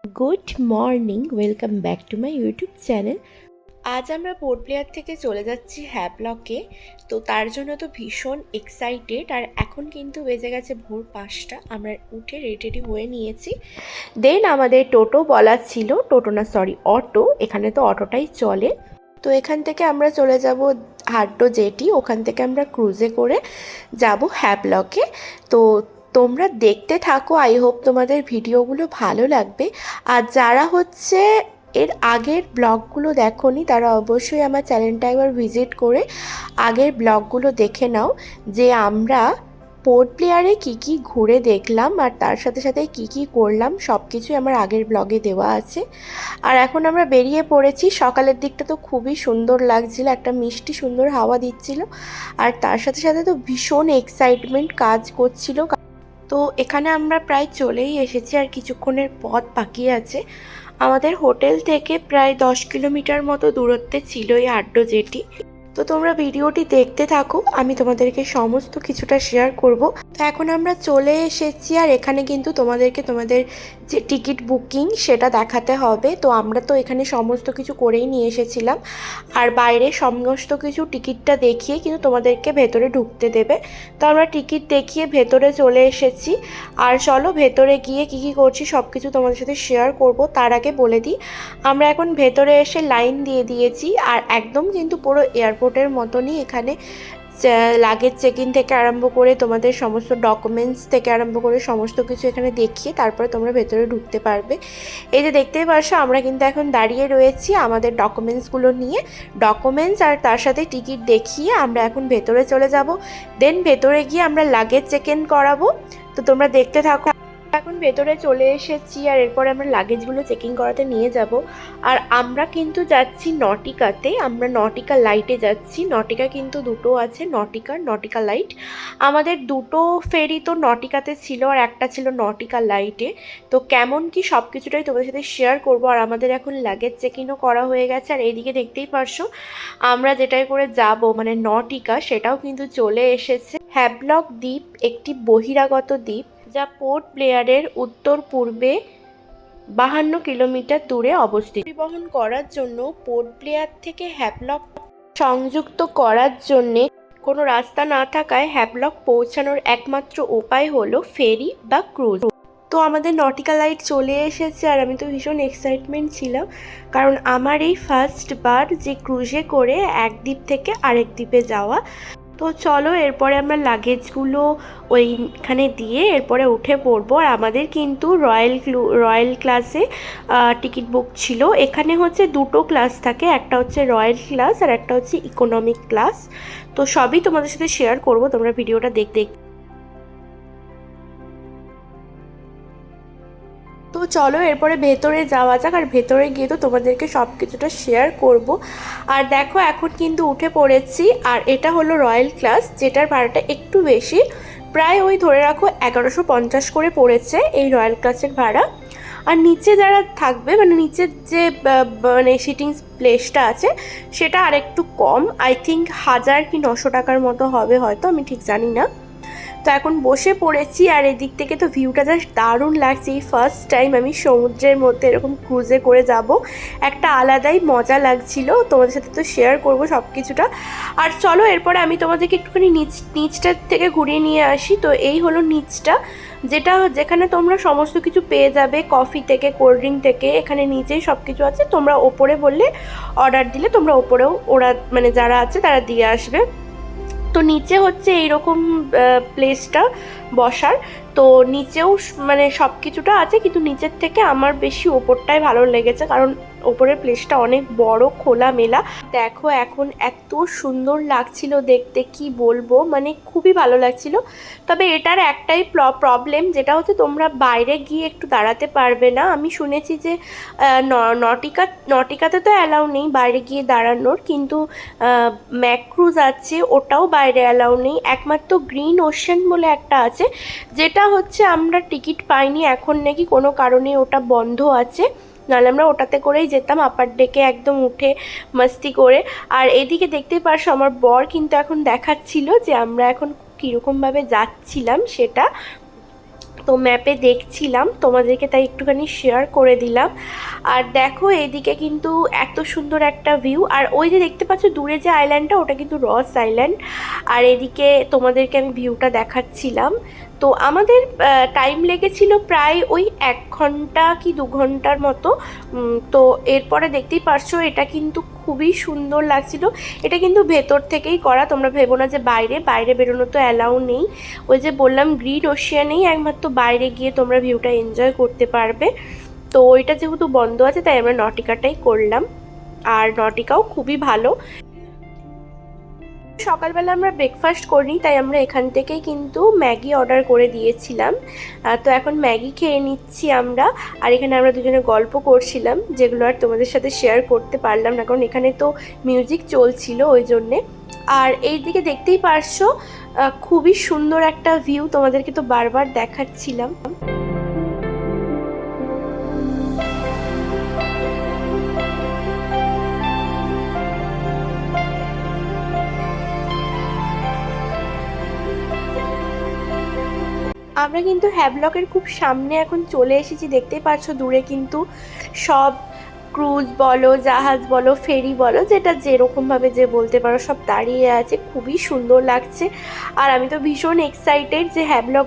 Good morning, welcome back to my YouTube channel. আজ আমরা port Blair থেকে চলে যাচ্ছি হ্যাভলকে। তো তার জন্য তো ভীষণ এক্সাইটেড। আর এখন কিন্তু বেজে গেছে ভোর 5টা। আমরা উঠে রেডি হয়ে নিয়েছি। দেন আমাদের টোটো বলা ছিল, টোটো না সরি অটো, এখানে তো অটোটাই চলে। তো এখান থেকে আমরা চলে যাব হাড্ডো জেটি, ওখান থেকে আমরা ক্রুজে করে যাব হ্যাভলকে। তো তোমরা দেখতে থাকো, আই হোপ তোমাদের ভিডিওগুলো ভালো লাগবে। আর যারা হচ্ছে এর আগের ব্লগগুলো দেখোনি তারা অবশ্যই আমার চ্যানেলটা একবার ভিজিট করে আগের ব্লগগুলো দেখে নাও, যে আমরা পোর্ট ব্লেয়ারে কী কী ঘুরে দেখলাম আর তার সাথে সাথে কী কী করলাম সব কিছুই আমার আগের ব্লগে দেওয়া আছে। আর এখন আমরা বেরিয়ে পড়েছি। সকালের দিকটা তো খুবই সুন্দর লাগছিল, একটা মিষ্টি সুন্দর হাওয়া দিচ্ছিল, আর তার সাথে সাথে তো ভীষণ এক্সাইটমেন্ট কাজ করছিল। তো এখানে আমরা প্রায় চলেই এসেছি, আর কিছুক্ষণের পথ বাকি আছে। আমাদের হোটেল থেকে প্রায় 10 কিলোমিটার মতো দূরত্বে ছিল এই আড্ডো জেটি। তো তোমরা ভিডিওটি দেখতে থাকো, আমি তোমাদেরকে সমস্ত কিছুটা শেয়ার করব। তো এখন আমরা চলে এসেছি, আর এখানে কিন্তু তোমাদেরকে তোমাদের যে টিকিট বুকিং সেটা দেখাতে হবে। তো আমরা তো এখানে সমস্ত কিছু করেই নিয়ে এসেছিলাম, আর বাইরে সমস্ত কিছু টিকিটটা দেখিয়ে কিন্তু তোমাদেরকে ভেতরে ঢুকতে দেবে। তো আমরা টিকিট দেখিয়ে ভেতরে চলে এসেছি। আর চলো ভেতরে গিয়ে কী কী করছি সব কিছু তোমাদের সাথে শেয়ার করব। তার আগে বলে দিই, আমরা এখন ভেতরে এসে লাইন দিয়ে দিয়েছি। আর একদম কিন্তু পুরো এয়ারপোর্টের মতনই এখানে লাগেজ চেক ইন থেকে আরম্ভ করে তোমাদের সমস্ত ডকুমেন্টস থেকে আরম্ভ করে সমস্ত কিছু এখানে দেখিয়ে তারপরে তোমরা ভেতরে ঢুকতে পারবে। এই যে দেখতেই পারছো, আমরা কিন্তু এখন দাঁড়িয়ে রয়েছি আমাদের ডকুমেন্টসগুলো নিয়ে। ডকুমেন্টস আর তার সাথে টিকিট দেখিয়ে আমরা এখন ভেতরে চলে যাব। দেন ভেতরে গিয়ে আমরা লাগেজ চেক ইন করাবো। তো তোমরা দেখতে থাকো। এখন ভেতরে চলে এসেছি, আর এরপরে আমরা লাগেজগুলো চেকিং করাতে নিয়ে যাব। আর আমরা কিন্তু যাচ্ছি নটিকাতে, আমরা নটিকা লাইটে যাচ্ছি। নটিকা কিন্তু দুটো আছে, নটিকা লাইট। আমাদের দুটো ফেরি তো নটিকাতে ছিল, আর একটা ছিল নটিকা লাইটে। তো কেমন কি সব কিছুটাই তোমাদের সাথে শেয়ার করব। আর আমাদের এখন লাগেজ চেকিংও করা হয়ে গেছে। আর এইদিকে দেখতেই পারছো আমরা যেটাই করে যাব মানে নটিকা, সেটাও কিন্তু চলে এসেছে। হ্যাভলক দ্বীপ একটি বহিরাগত দ্বীপ যা পোর্ট ব্লেয়ারের উত্তর পূর্বে 52 কিলোমিটার দূরে অবস্থিত। পরিবহন করার জন্য পোর্ট ব্লেয়ার থেকে হ্যাভলক সংযুক্ত করার জন্যে কোনো রাস্তা না থাকায় হ্যাভলক পৌঁছানোর একমাত্র উপায় হলো ফেরি বা ক্রুজ। তো আমাদের নটিকা লাইট চলে এসেছে, আর আমি তো ভীষণ এক্সাইটমেন্ট ছিলাম, কারণ আমার এই ফার্স্ট বার যে ক্রুজে করে এক দ্বীপ থেকে আরেক দ্বীপে যাওয়া। তো চলো এরপরে আমরা লাগেজগুলো ওইখানে দিয়ে এরপরে উঠে পড়বো। আর আমাদের কিন্তু রয়্যাল ক্লাসে টিকিট বুক ছিল। এখানে হচ্ছে দুটো ক্লাস থাকে, একটা হচ্ছে রয়্যাল ক্লাস আর একটা হচ্ছে ইকোনমিক ক্লাস। তো সবই তোমাদের সাথে শেয়ার করব, তোমরা ভিডিওটা দেখতে। তো চলো এরপরে ভেতরে যাওয়া যাক, আর ভেতরে গিয়ে তো তোমাদেরকে সব কিছুটা শেয়ার করব। আর দেখো এখন কিন্তু উঠে পড়েছি, আর এটা হলো রয়্যাল ক্লাস, যেটার ভাড়াটা একটু বেশি, প্রায় ওই ধরে রাখো 1150 করে পড়েছে এই রয়্যাল ক্লাসের ভাড়া। আর নিচে যারা থাকবে মানে নিচের যে মানে সিটিং প্লেসটা আছে সেটা আরেকটু কম, আই থিঙ্ক 1000 কি 900 টাকার মতো হবে হয়তো, আমি ঠিক জানি না। তো এখন বসে পড়েছি, আর এদিক থেকে তো ভিউটা জাস্ট দারুণ লাগছে। এই ফার্স্ট টাইম আমি সমুদ্রের মধ্যে এরকম ক্রুজে করে যাব, একটা আলাদাই মজা লাগছিল। তোমাদের সাথে তো শেয়ার করব সব কিছুটা। আর চলো এরপরে আমি তোমাদেরকে একটুখানি নিচটার থেকে ঘুরিয়ে নিয়ে আসি। তো এই হলো নিচটা, যেখানে তোমরা সমস্ত কিছু পেয়ে যাবে, কফি থেকে কোল্ড ড্রিঙ্ক থেকে, এখানে নিচেই সব কিছু আছে। তোমরা ওপরে বললে, অর্ডার দিলে তোমরা ওপরেও ওরা মানে যারা আছে তারা দিয়ে আসবে। তো নিচে হচ্ছে এইরকম প্লেসটা বসার। তো নিচেও মানে সব কিছুটা আছে, কিন্তু নিচের থেকে আমার বেশি ওপরটাই ভালো লেগেছে, কারণ ওপরের প্লেসটা অনেক বড় খোলামেলা। দেখো এখন এত সুন্দর লাগছিল দেখতে, কি বলবো, মানে খুবই ভালো লাগছিল। তবে এটার একটাই প্রবলেম, যেটা হচ্ছে তোমরা বাইরে গিয়ে একটু দাঁড়াতে পারবে না। আমি শুনেছি যে নটিকাতে তো অ্যালাউ নেই বাইরে গিয়ে দাঁড়ানোর, কিন্তু ম্যাক্রুজ আছে ওটাও বাইরে অ্যালাউ নেই। একমাত্র গ্রিন ওশেন বলে একটা আছে, যেটা হচ্ছে আমরা টিকিট পাইনি, এখন নাকি কোনো কারণে ওটা বন্ধ আছে, নাহলে আমরা ওটাতে করেই যেতাম আপার ডেকে একদম উঠে মাস্তি করে। আর এদিকে দেখতেই পারছো আমার বর কিন্তু এখন দেখাচ্ছিল যে আমরা এখন কীরকমভাবে যাচ্ছিলাম সেটা। তো ম্যাপে দেখছিলাম, তোমাদেরকে তাই একটুখানি শেয়ার করে দিলাম। আর দেখো এদিকে কিন্তু এত সুন্দর একটা ভিউ, আর ওই যে দেখতে পাচ্ছ দূরে যে আইল্যান্ডটা, ওটা কিন্তু রস আইল্যান্ড। আর এদিকে তোমাদেরকে আমি ভিউটা দেখাচ্ছিলাম। তো আমাদের টাইম লেগেছিল প্রায় ওই 1 ঘন্টা কি 2 ঘন্টার মতো। তো এরপরে দেখতেই পারছো এটা কিন্তু খুবই সুন্দর লাগছিল। এটা কিন্তু ভেতর থেকেই করা, তোমরা ভেবো না যে বাইরে বাইরে বেরোনো তো অ্যালাউ নেই। ওই যে বললাম গ্রিন ওশিয়ানেই একমাত্র বাইরে গিয়ে তোমরা ভিউটা এনজয় করতে পারবে। তো ওইটা যেহেতু বন্ধ আছে তাই আমরা নটিকাটাই করলাম, আর নটিকাও খুবই ভালো। সকালবেলা আমরা ব্রেকফাস্ট করিনি, তাই আমরা এখান থেকেই কিন্তু ম্যাগি অর্ডার করে দিয়েছিলাম। তো এখন ম্যাগি খেয়ে নিচ্ছি আমরা। আর এখানে আমরা দুজনে গল্প করছিলাম, যেগুলো আর তোমাদের সাথে শেয়ার করতে পারলাম না, কারণ এখানে তো মিউজিক চলছিল ওই জন্যে। আর এই দিকে দেখতেই পারছো খুবই সুন্দর একটা ভিউ, তোমাদেরকে তো বারবার দেখাচ্ছিলাম। আমরা কিন্তু হ্যাভলকের খুব সামনে এখন চলে এসেছি, দেখতেই পাচ্ছ দূরে কিন্তু সব ক্রুজ বলো, জাহাজ বলো, ফেরি বলো, যেটা যেরকমভাবে যে বলতে পারো, সব দাঁড়িয়ে আছে। খুবই সুন্দর লাগছে। আর আমি তো ভীষণ এক্সাইটেড যে হ্যাভলক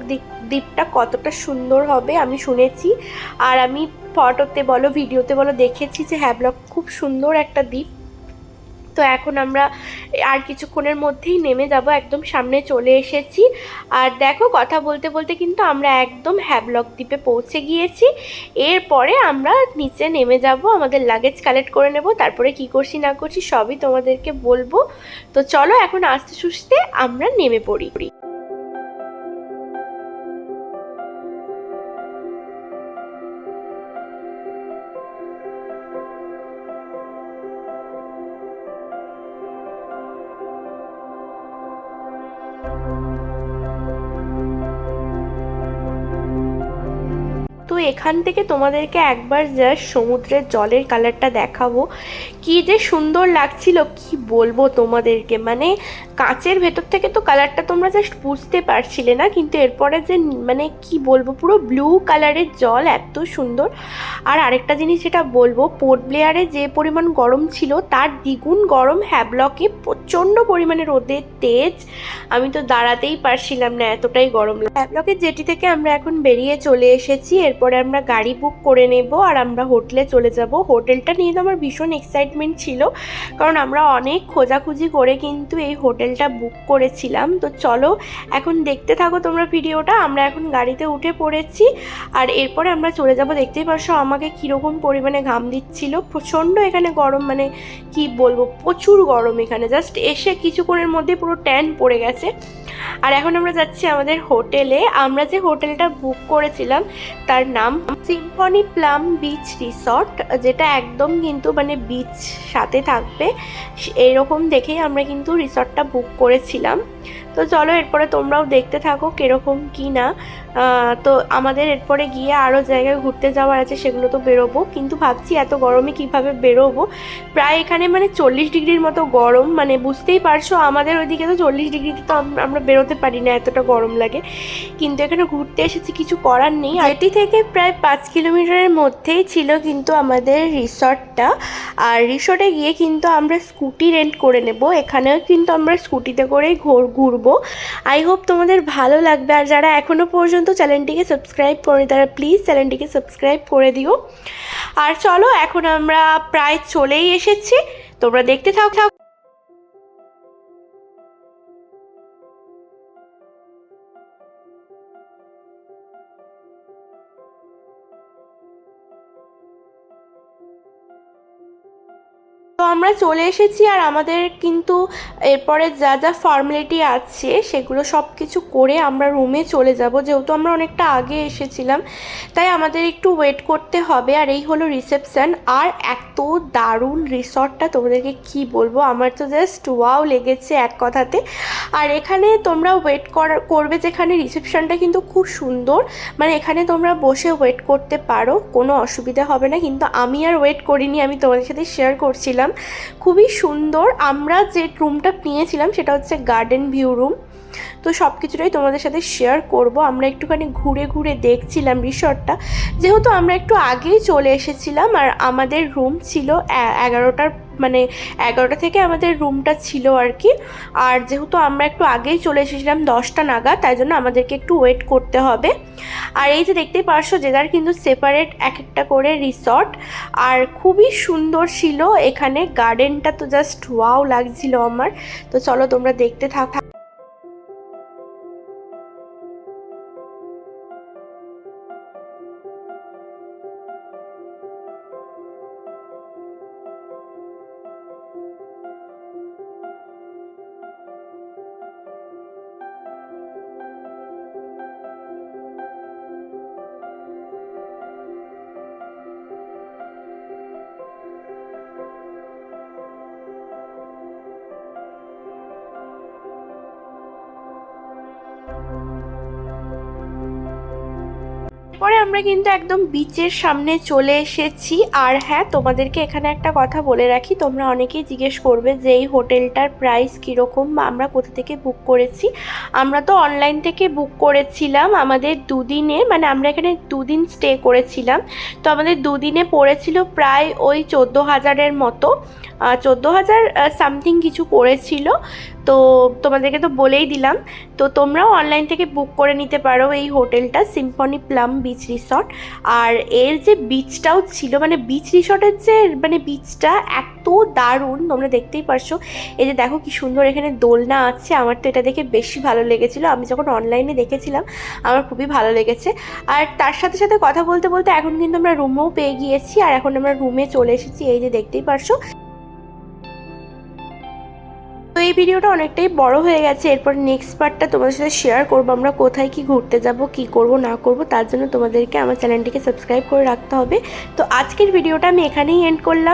দ্বীপটা কতটা সুন্দর হবে আমি শুনেছি, আর আমি ফটোতে বলো ভিডিওতে বলো দেখেছি যে হ্যাভলক খুব সুন্দর একটা দ্বীপ। তো এখন আমরা আর কিছুক্ষণের মধ্যেই নেমে যাব, একদম সামনে চলে এসেছি। আর দেখো কথা বলতে বলতে কিন্তু আমরা একদম হ্যাভলক দ্বীপে পৌঁছে গিয়েছি। এরপরে আমরা নিচে নেমে যাব, আমাদের লাগেজ কালেক্ট করে নেব, তারপরে কি করছি না করছি সবই তোমাদেরকে বলবো। তো চলো এখন আস্তে সুস্তে আমরা নেমে পড়ি। তো এখান থেকে তোমাদেরকে একবার জাস্ট সমুদ্রের জলের কালারটা দেখাবো, কি যে সুন্দর লাগছিল কি বলবো তোমাদেরকে। মানে কাঁচের ভেতর থেকে তো কালারটা তোমরা জাস্ট বুঝতে পারছিলে না, কিন্তু এরপরে যে মানে কি বলবো, পুরো ব্লু কালারের জল, এত সুন্দর। আর আরেকটা জিনিস যেটা বলবো, পোর্ট ব্লেয়ারে যে পরিমাণ গরম ছিল তার দ্বিগুণ গরম হ্যাভলকে, প্রচণ্ড পরিমাণে রোদের তেজ, আমি তো দাঁড়াতেই পারছিলাম না, এতটাই গরম। হ্যাভলকের জেটি থেকে আমরা এখন বেরিয়ে চলে এসেছি, এরপরে আমরা গাড়ি বুক করে নেব আর আমরা হোটেলে চলে যাব। হোটেলটা নিয়ে তো আমার ভীষণ এক্সাইটমেন্ট ছিল, কারণ আমরা অনেক খোঁজাখুঁজি করে কিন্তু এই হোটেলটা বুক করেছিলাম। তো চলো এখন দেখতে থাকো তোমরা ভিডিওটা। আমরা এখন গাড়িতে উঠে পড়েছি, আর এরপরে আমরা চলে যাব। দেখতেই পারছো আমাকে কীরকম পরিমাণে ঘাম দিচ্ছিল, প্রচণ্ড এখানে গরম, মানে কি বলবো, প্রচুর গরম এখানে। জাস্ট এসে কিছুক্ষণের মধ্যে পুরো ট্যান পড়ে গেছে। আর এখন আমরা যাচ্ছি আমাদের হোটেলে। আমরা যে হোটেলটা বুক করেছিলাম তার নাম সিম্ফনি প্লাম বিচ রিসর্ট, যেটা একদম কিন্তু মানে বিচ সাথে থাকবে এইরকম দেখেই আমরা কিন্তু রিসর্টটা বুক করেছিলাম। তো চলো এরপরে তোমরাও দেখতে থাকো কীরকম কি না। তো আমাদের এরপরে গিয়ে আরও জায়গায় ঘুরতে যাওয়ার আছে, সেগুলো তো বেরোবো, কিন্তু ভাবছি এত গরমে কিভাবে বেরোবো। প্রায় এখানে মানে 40 ডিগ্রির মতো গরম, মানে বুঝতেই পারছো আমাদের ওইদিকে তো 40 ডিগ্রিতে তো আমরা বেরোতে পারি না, এতটা গরম লাগে। কিন্তু এখানে ঘুরতে এসেছি, কিছু করার নেই। এটি থেকে প্রায় 5 কিলোমিটারের মধ্যেই ছিল কিন্তু আমাদের রিসর্টটা। আর রিসর্টে গিয়ে কিন্তু আমরা স্কুটি রেন্ট করে নেব, এখানেও কিন্তু আমরা স্কুটিতে করেই ঘুরবো। আই হোপ তোমাদের ভালো লাগবে। আর যারা এখনও পর্যন্ত চ্যানেলটিকে সাবস্ক্রাইব করেনি তারা প্লিজ চ্যানেলটিকে সাবস্ক্রাইব করে দিও। আর চলো এখন আমরা প্রায় চলেই এসেছি, তোমরা দেখতে থাকো। তো আমরা চলে এসেছি, আর আমাদের কিন্তু এরপরে যা যা ফর্মালিটি আছে সেগুলো সব কিছু করে আমরা রুমে চলে যাব। যেহেতু আমরা অনেকটা আগে এসেছিলাম তাই আমাদের একটু ওয়েট করতে হবে। আর এই হলো রিসেপশন, আর এত দারুণ রিসর্টটা তোমাদেরকে কি বলবো, আমার তো জাস্ট ওয়াও লেগেছে এক কথাতে। আর এখানে তোমরা ওয়েট করবে, যেখানে রিসেপশনটা কিন্তু খুব সুন্দর, মানে এখানে তোমরা বসে ওয়েট করতে পারো, কোনো অসুবিধা হবে না। কিন্তু আমি আর ওয়েট করিনি, আমি তোমাদের সাথে শেয়ার করছিলাম। খুবই সুন্দর। আমরা যে রুমটা নিয়েছিলাম সেটা হচ্ছে গার্ডেন ভিউ রুম। তো সব কিছুটাই তোমাদের সাথে শেয়ার করব। আমরা একটুখানি ঘুরে ঘুরে দেখছিলাম রিসর্টটা, যেহেতু আমরা একটু আগেই চলে এসেছিলাম আর আমাদের রুম ছিল 11টার, মানে 11টা থেকে আমাদের রুমটা ছিল আর কি। আর যেহেতু আমরা একটু আগেই চলে এসেছিলাম 10টা নাগাদ, তাই জন্য আমাদেরকে একটু ওয়েট করতে হবে। আর এই যে দেখতেই পারছো যে যার কিন্তু সেপারেট এক একটা করে রিসর্ট, আর খুবই সুন্দর ছিল এখানে গার্ডেনটা, তো জাস্ট ওয়াও লাগছিল আমার। তো চলো তোমরা দেখতে থাকো। পরে আমরা কিন্তু একদম বিচের সামনে চলে এসেছি। আর হ্যাঁ, তোমাদেরকে এখানে একটা কথা বলে রাখি, তোমরা অনেকেই জিজ্ঞেস করবে যে এই হোটেলটার প্রাইস কীরকম বা আমরা কোথা থেকে বুক করেছি। আমরা তো অনলাইন থেকে বুক করেছিলাম আমাদের দুদিনে, মানে আমরা এখানে দুদিন স্টে করেছিলাম। তো আমাদের দুদিনে পড়েছিল প্রায় ওই 14,000-এর মতো, 14,000 সামথিং কিছু পড়েছিল। তো তোমাদেরকে তো বলেই দিলাম। তো তোমরাও অনলাইন থেকে বুক করে নিতে পারো এই হোটেলটা, সিম্ফনি প্লাম বিচ রিসর্ট। আর এর যে বিচটাও ছিল, মানে বিচ রিসর্টের যে মানে বিচটা এত দারুণ, তোমরা দেখতেই পারছো। এই যে দেখো কি সুন্দর এখানে দোলনা আছে, আমার তো এটা দেখে বেশি ভালো লেগেছিলো। আমি যখন অনলাইনে দেখেছিলাম আমার খুবই ভালো লেগেছে। আর তার সাথে সাথে কথা বলতে বলতে এখন কিন্তু আমরা রুমও পেয়ে গিয়েছি, আর এখন আমরা রুমে চলে এসেছি, এই যে দেখতেই পারছো। তো এই ভিডিওটা অনেকটাই বড় হয়ে গেছে, এরপর নেক্সট পার্টটা তোমাদের সাথে শেয়ার করবো আমরা কোথায় কি ঘুরতে যাব, কি করব না করব। তার জন্য তোমাদেরকে আমার চ্যানেলটিকে সাবস্ক্রাইব করে রাখতে হবে। তো আজকের ভিডিওটা আমি এখানেই এন্ড করলাম।